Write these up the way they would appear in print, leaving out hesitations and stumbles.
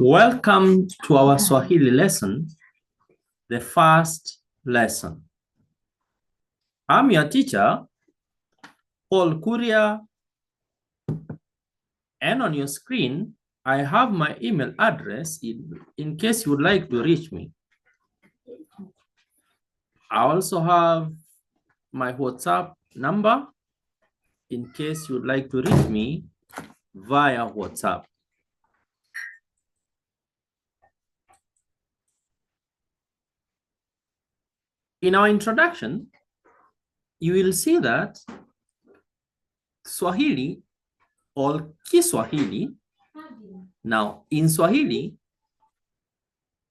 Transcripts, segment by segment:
Welcome to our Swahili lesson, the first lesson. I'm your teacher, Paul Kuria, and on your screen, I have my email address in case you would like to reach me. I also have my WhatsApp number in case you would like to reach me via WhatsApp. In our introduction, you will see that Swahili or Kiswahili. Now, in Swahili,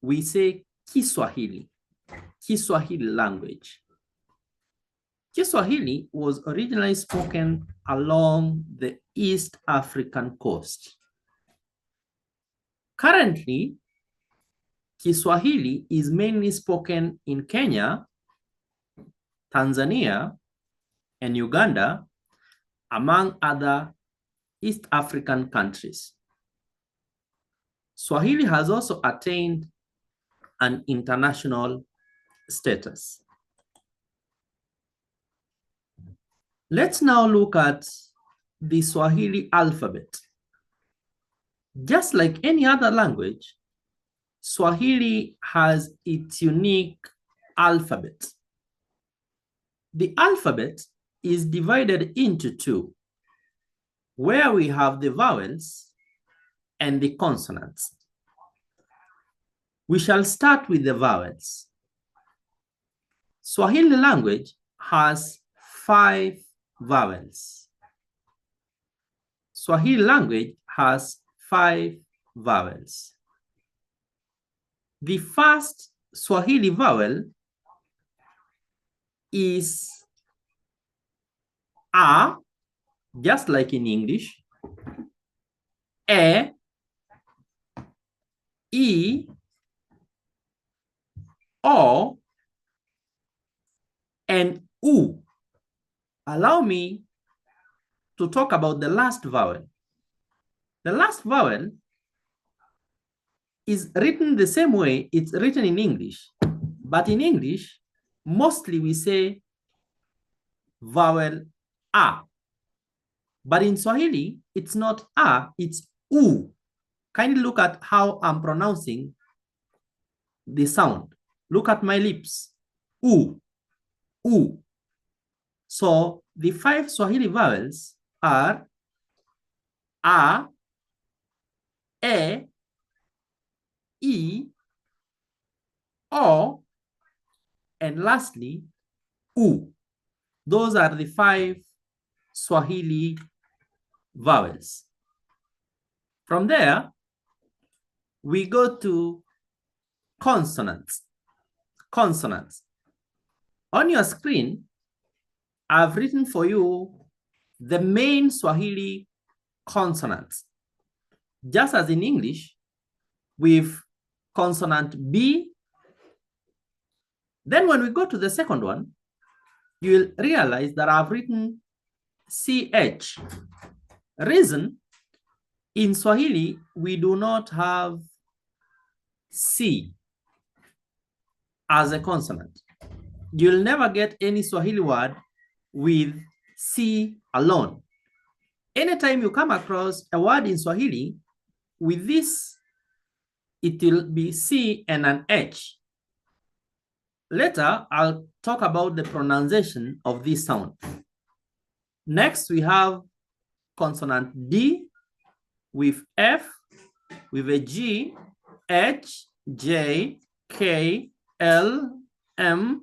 we say Kiswahili, Kiswahili language. Kiswahili was originally spoken along the East African coast. Currently, Kiswahili is mainly spoken in Kenya, Tanzania, and Uganda, among other East African countries. Swahili has also attained an international status. Let's now look at the Swahili alphabet. Just like any other language, Swahili has its unique alphabet. The alphabet is divided into two, where we have the vowels and the consonants. We shall start with the vowels. Swahili language has 5 vowels. Swahili language has 5 vowels. The first Swahili vowel is A, just like in English, E, O, and U. Allow me to talk about the last vowel. The last vowel is written the same way it's written in English, but in English, mostly we say vowel A. But in Swahili, it's not A, it's U. Kindly look at how I'm pronouncing the sound. Look at my lips. U, U. So the 5 Swahili vowels are A, E, O, and lastly, U. Those are the 5 Swahili vowels. From there, we go to consonants. Consonants. On your screen, I've written for you the main Swahili consonants. Just as in English, with consonant B. Then when we go to the second one, you will realize that I've written CH. Reason, in Swahili, we do not have C as a consonant. You'll never get any Swahili word with C alone. Anytime you come across a word in Swahili with this, it will be C and an H. Later, I'll talk about the pronunciation of this sound. Next, we have consonant D with F, with a G, H, J, K, L, M,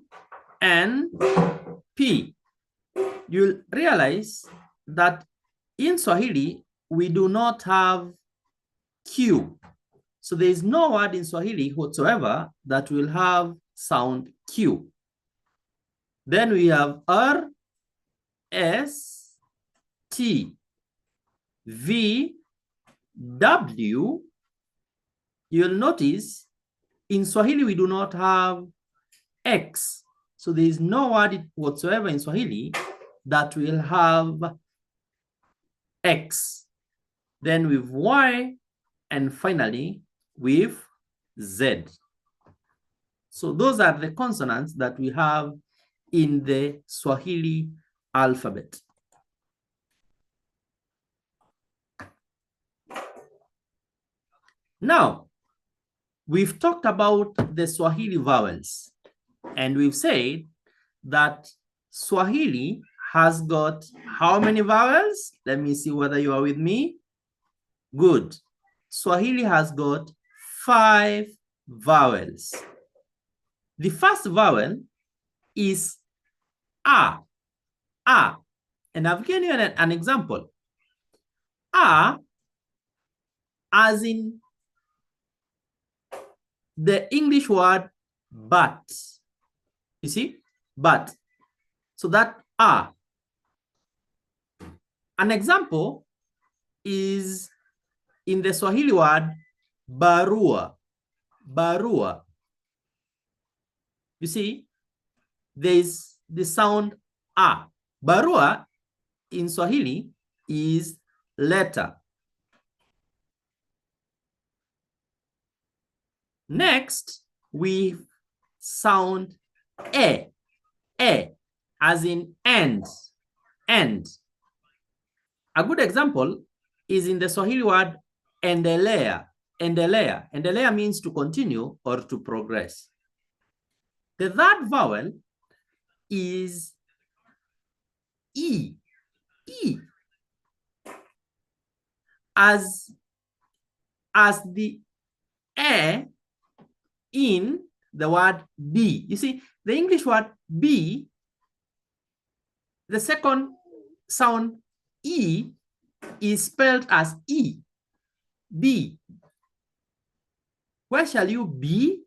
N, P. You'll realize that in Swahili, we do not have Q. So there is no word in Swahili whatsoever that will have sound Q. Then we have R, S, T, V, W. You'll notice in Swahili we do not have X. So there is no word whatsoever in Swahili that will have X. Then with Y, and finally with Z. So those are the consonants that we have in the Swahili alphabet. Now, we've talked about the Swahili vowels, and we've said that Swahili has got how many vowels? Let me see whether you are with me. Good. Swahili has got 5 vowels. The first vowel is A. A. And I've given you an example. A, as in the English word but. You see? But. So that A. An example is in the Swahili word barua. Barua. You see, there is the sound A. Barua in Swahili is letter. Next, we sound E. E, as in end. End. A good example is in the Swahili word endelea. Endelea. Endelea means to continue or to progress. The third vowel is E. E. As the E in the word be. You see, the English word be, the second sound E is spelled as E. Be. Where shall you be?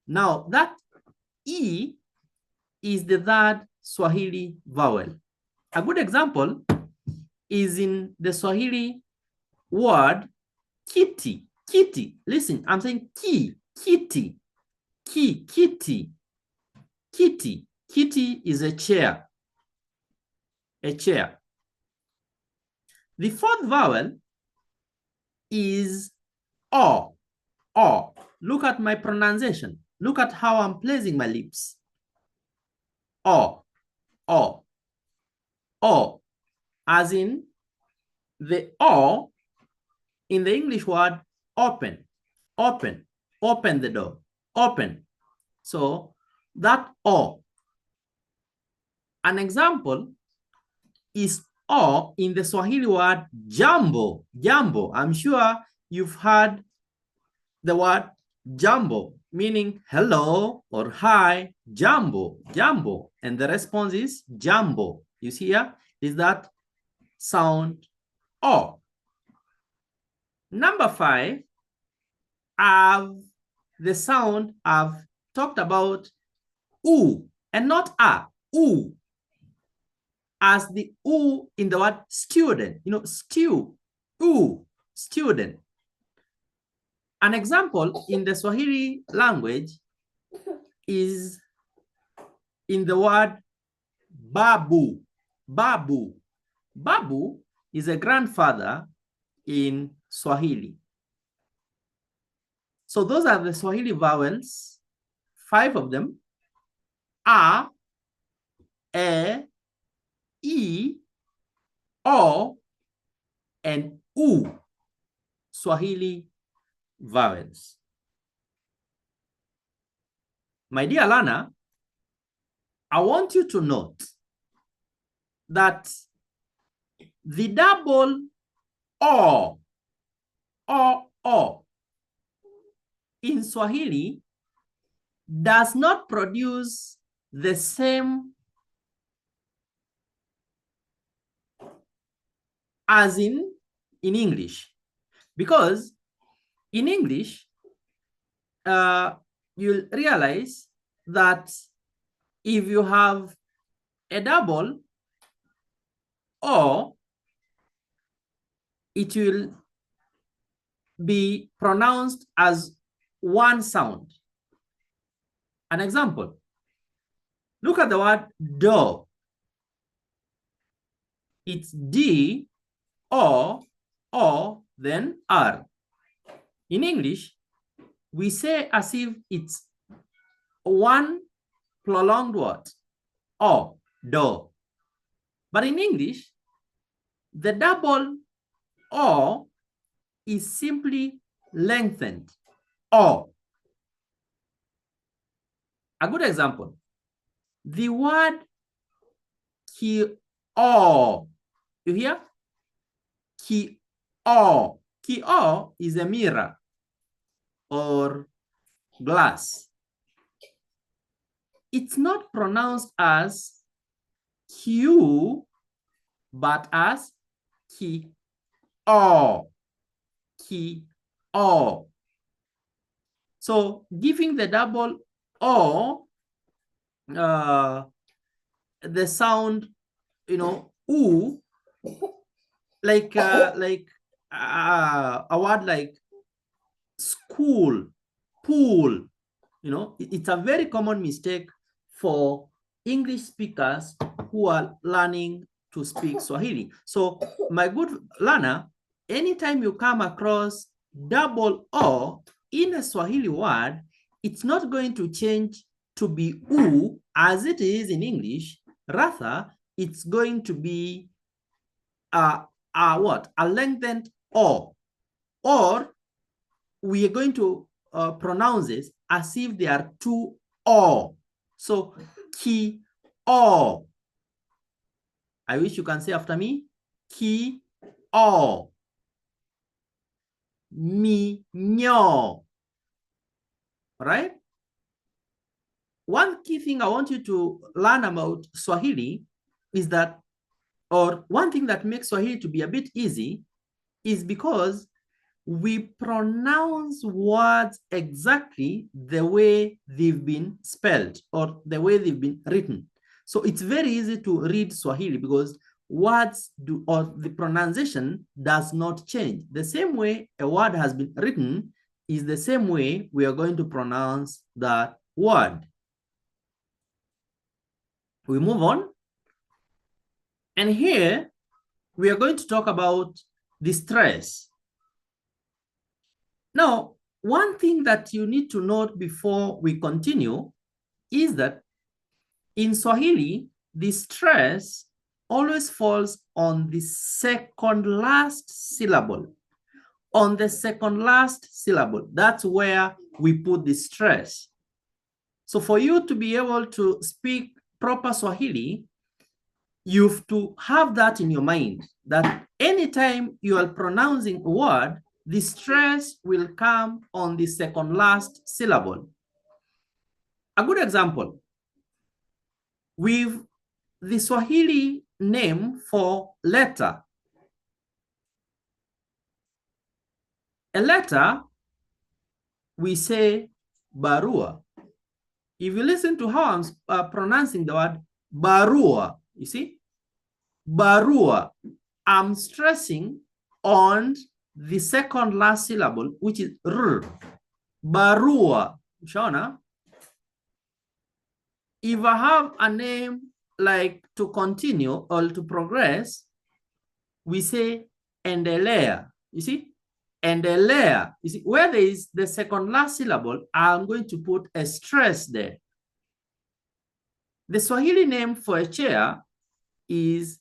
Now, that E is the third Swahili vowel. A good example is in the Swahili word kitty. Kitty. Listen, I'm saying key. Kitty. Key. Kitty. Kitty. Kitty is a chair. A chair. The fourth vowel is O. O. Look at my pronunciation. Look at how I'm placing my lips. O. O. O. As in the O in the English word open. Open. Open the door. Open. So that O. An example is O in the Swahili word jambo. Jambo. I'm sure you've heard the word jambo, meaning hello or hi. Jambo. Jambo. And the response is jambo. You see here? Is that sound O. Number 5, the sound I've talked about U and not A. U. As the U in the word student. You know, stew. U. Student. An example in the Swahili language is in the word babu. Babu. Babu is a grandfather in Swahili. So those are the Swahili vowels, 5 of them. A, E, O, and U. Swahili vowels. My dear learner, I want you to note that the double O in Swahili does not produce the same as in English. Because in English, you'll realize that if you have a double O, it will be pronounced as one sound. An example, look at the word door. It's D, O, then R. In English, we say as if it's one prolonged word, o, do. But in English, the double o is simply lengthened, o. A good example, the word ki-o, you hear? Ki-o. Ki-o is a mirror or glass. It's not pronounced as Q, but as ki-o. Ki-o. So giving the double o, the sound, oo, like a word like school, pool, it's a very common mistake for English speakers who are learning to speak Swahili. So my good learner, anytime you come across double O in a Swahili word, it's not going to change to be oo as it is in English. Rather, it's going to be a lengthened O, or we are going to pronounce it as if there are two O. So ki-o. I wish you can say after me. Ki-o. Mi-nyo. Right? One key thing I want you to learn about Swahili is that, or one thing that makes Swahili to be a bit easy is because we pronounce words exactly the way they've been spelled or the way they've been written. So it's very easy to read Swahili because words do, or the pronunciation does not change. The same way a word has been written is the same way we are going to pronounce that word. We move on. And here we are going to talk about the stress. Now, one thing that you need to note before we continue is that in Swahili, the stress always falls on the second last syllable. On the second last syllable, that's where we put the stress. So for you to be able to speak proper Swahili, you have to have that in your mind, that anytime you are pronouncing a word, the stress will come on the second last syllable. A good example, with the Swahili name for letter. A letter, we say barua. If you listen to how I'm pronouncing the word barua, you see, barua, I'm stressing on the second last syllable, which is r. Barua. Shona. If I have a name like to continue or to progress, we say endelea. You see? Endelea. You see, where there is the second last syllable, I'm going to put a stress there. The Swahili name for a chair is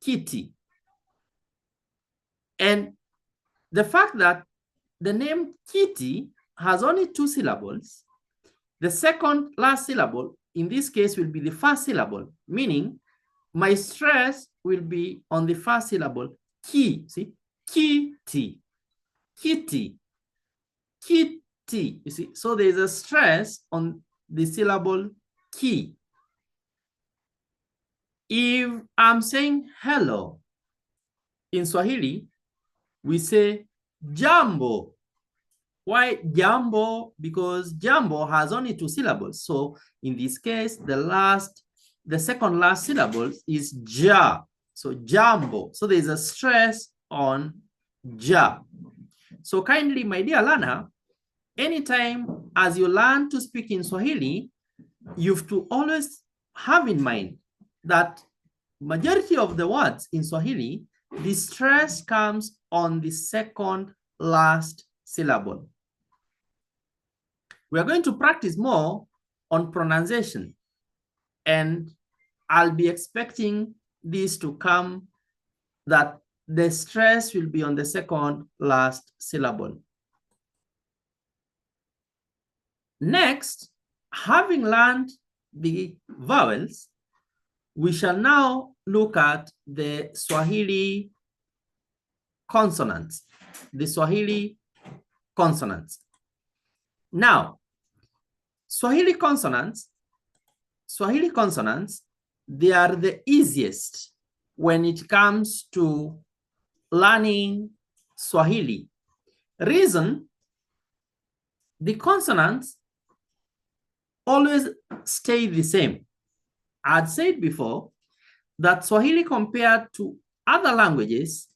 kiti. And the fact that the name kiti has only two syllables, the second last syllable in this case will be the first syllable, meaning my stress will be on the first syllable, ki. See, kiti, kiti, kiti. You see, so there's a stress on the syllable ki. If I'm saying hello in Swahili, we say jambo. Why jambo? Because jambo has only two syllables. So in this case, the second last syllable is ja. So jambo. So there's a stress on ja. So kindly, my dear learner, anytime as you learn to speak in Swahili, you have to always have in mind that majority of the words in Swahili, the stress comes on the second last syllable. We are going to practice more on pronunciation, and I'll be expecting this to come, that the stress will be on the second last syllable. Next, having learned the vowels, we shall now look at the Swahili consonants. The Swahili consonants. Now, Swahili consonants, they are the easiest when it comes to learning Swahili. Reason, the consonants always stay the same. I'd said before that Swahili compared to other languages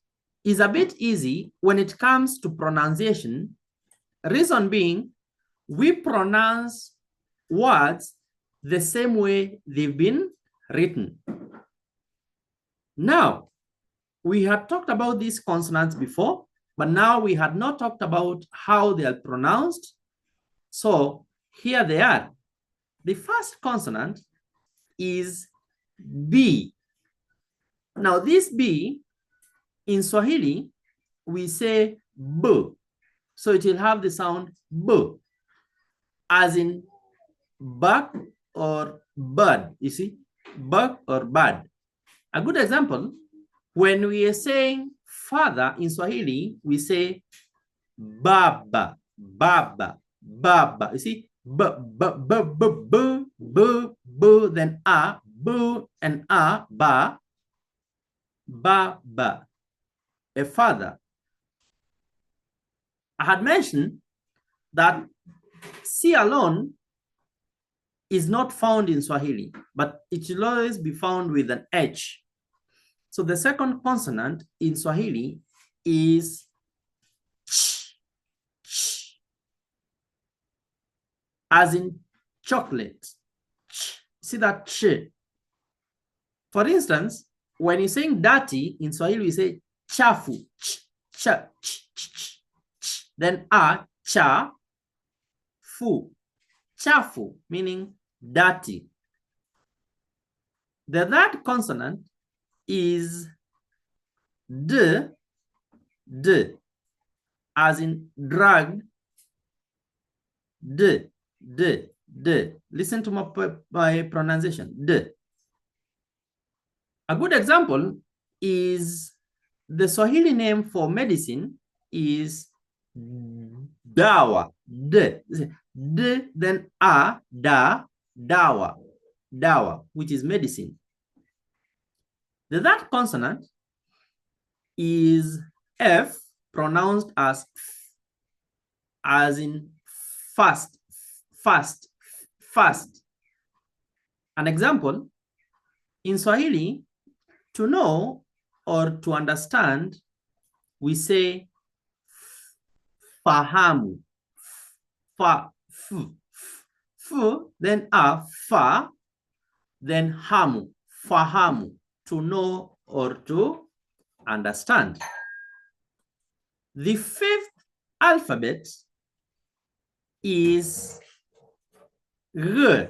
is a bit easy when it comes to pronunciation. Reason being, we pronounce words the same way they've been written. Now, we had talked about these consonants before, but now we had not talked about how they are pronounced. So here they are. The first consonant is B. Now this B, in Swahili, we say B. So it will have the sound B, as in buck or bird, you see, buck or bird. A good example, when we are saying father in Swahili, we say baba, baba, baba. You see, b, b, b, b, b, b, b, then a, b and a, ba, ba, ba, a father. I had mentioned that C alone is not found in Swahili, but it will always be found with an H. So the second consonant in Swahili is ch, ch, as in chocolate. Ch. See that ch. For instance, when you're saying dirty in Swahili, we say chafu, ch, ch, ch, ch, ch, ch. Then a, cha, fu, chafu, meaning dirty. The third consonant is d, d, as in drug, d, d, d. Listen to my pronunciation, d. A good example is the Swahili name for medicine is dawa, d, d, then a, da, dawa, dawa, which is medicine. The third consonant is F, pronounced as f, as in fast, fast, fast. An example, in Swahili, to know or to understand, we say fahamu, fa, f, f, then a, fa, then hamu, fahamu, to know or to understand. The fifth alphabet is G,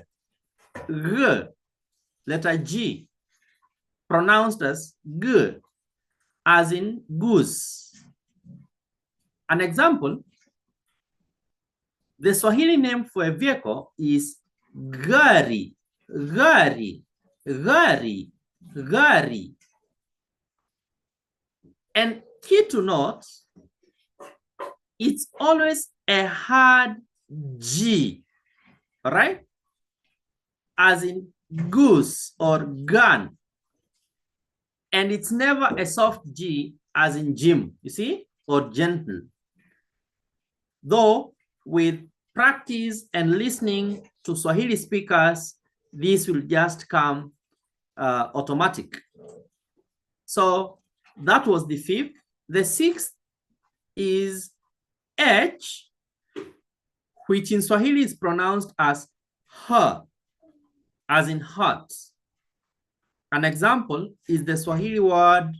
G, letter G, pronounced as G, as in goose. An example, the Swahili name for a vehicle is gari, gari, gari, gari. And key to note, it's always a hard G, right? As in goose or gun. And it's never a soft G, as in gym, you see, or gentle. Though with practice and listening to Swahili speakers, this will just come automatic. So that was the fifth. The sixth is H, which in Swahili is pronounced as her, as in heart. An example is the Swahili word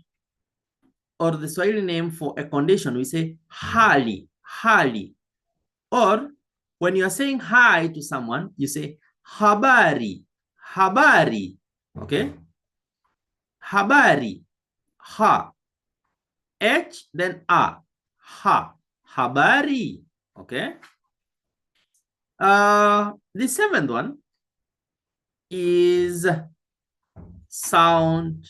or the Swahili name for a condition. We say hali, hali. Or when you are saying hi to someone, you say habari, habari, okay? Habari, ha, H, then A, ha, habari, okay? The seventh one is sound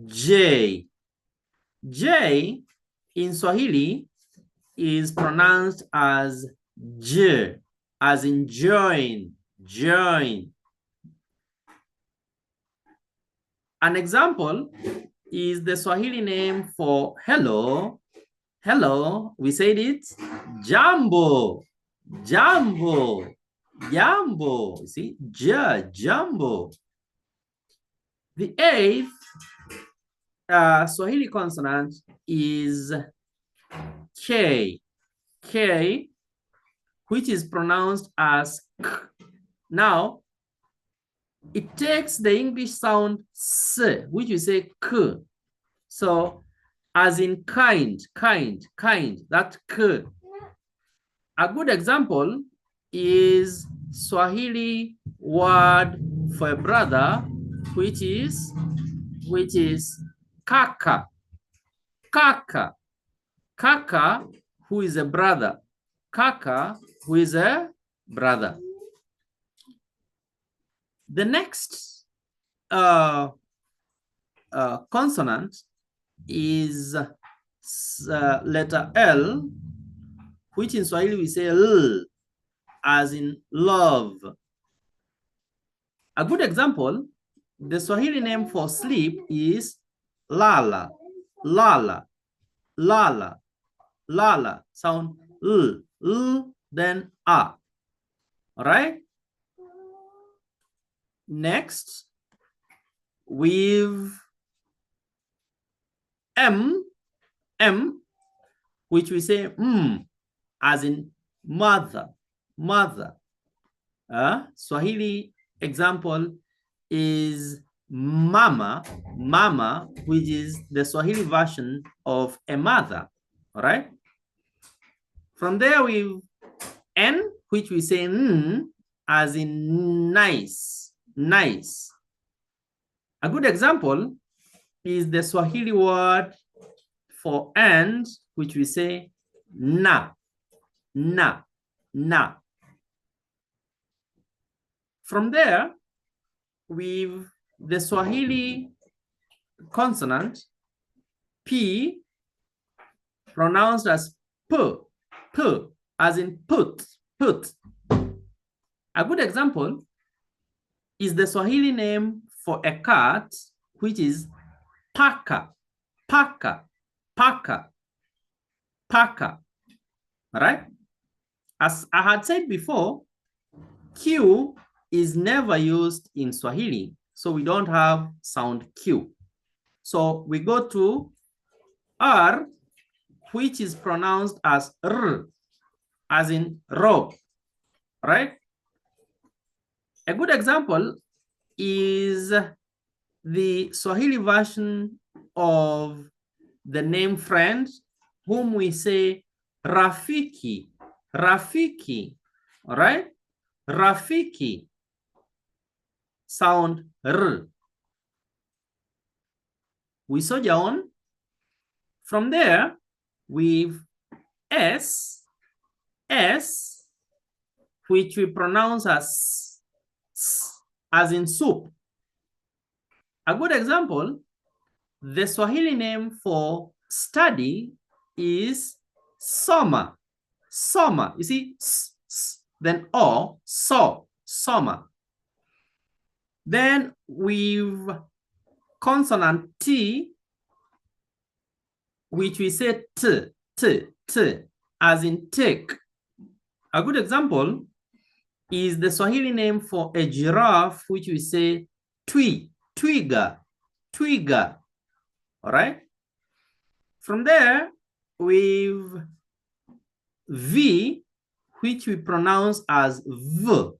J. J in Swahili is pronounced as J, as in join, join. An example is the Swahili name for hello. Hello, we said it, jambo, jambo, jambo. See, jambo. The eighth Swahili consonant is K, K, which is pronounced as K. Now, it takes the English sound S, which we say K. So, as in kind, kind, kind, that K. A good example is Swahili word for a brother, which is kaka, kaka, kaka, who is a brother, kaka, who is a brother. The next consonant is letter L, which in Swahili we say L, as in love. A good example, the Swahili name for sleep is lala, lala, lala, lala. Sound L, then A. All right? Next, with M, which we say as in mother, mother. Swahili example is mama, mama, which is the Swahili version of a mother. All right? From there, we N, which we say N, as in nice, nice. A good example is the Swahili word for and, which we say na, na, na. From there, with the Swahili consonant P, pronounced as P, P, as in put, put. A good example is the Swahili name for a cat, which is paka, paka, paka, paka. All right? As I had said before, Q is never used in Swahili, so we don't have sound Q. So we go to R, which is pronounced as R, as in rope, right? A good example is the Swahili version of the name friend, whom we say Rafiki, Rafiki, all right? Rafiki, sound R. We soldier on. From there, with S, which we pronounce as in soup. A good example, the Swahili name for study is soma, soma. You see, then O, soma. Then with consonant T, which we say t, as in take. A good example is the Swahili name for a giraffe, which we say twiga, twiga. All right? From there, with V, which we pronounce as v,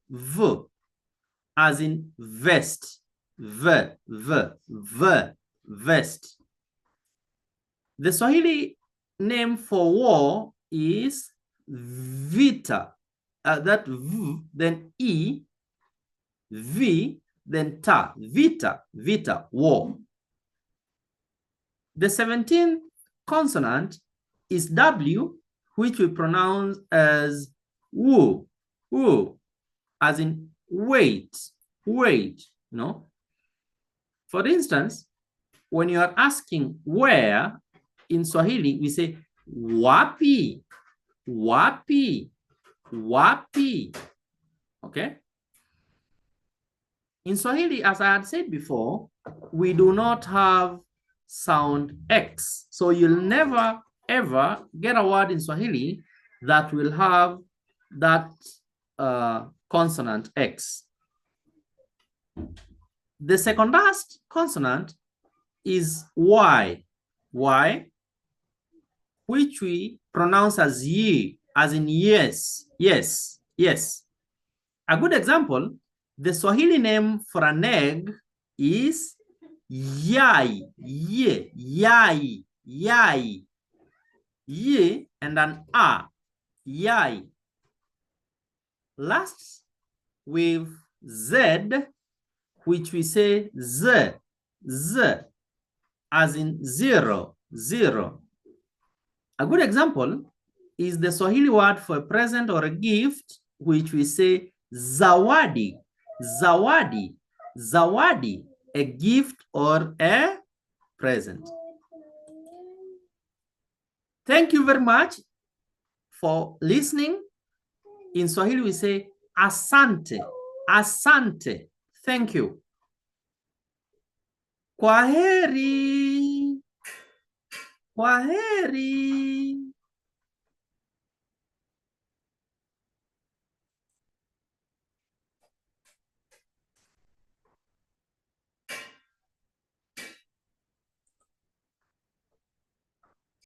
as in vest, vest. The Swahili name for war is vita. That v, then e, v, then ta. Vita, vita, war. The 17th consonant is W, which we pronounce as woo, woo, as in wait, wait, you know. For instance, when you are asking where in Swahili, we say wapi, wapi, wapi. Okay. In Swahili, as I had said before, we do not have sound X. So you'll never, ever get a word in Swahili that will have that consonant X. The second last consonant is Y, Y, which we pronounce as ye, as in yes, yes, yes. A good example, the Swahili name for an egg is yai, ye, yai, yai, ye, and an a, yai. Last, with Z, which we say z, z, as in zero, zero. A good example is the Swahili word for a present or a gift, which we say zawadi, zawadi, zawadi, a gift or a present. Thank you very much for listening. In Swahili, we say asante, asante. Thank you. Kwaheri. Kwaheri.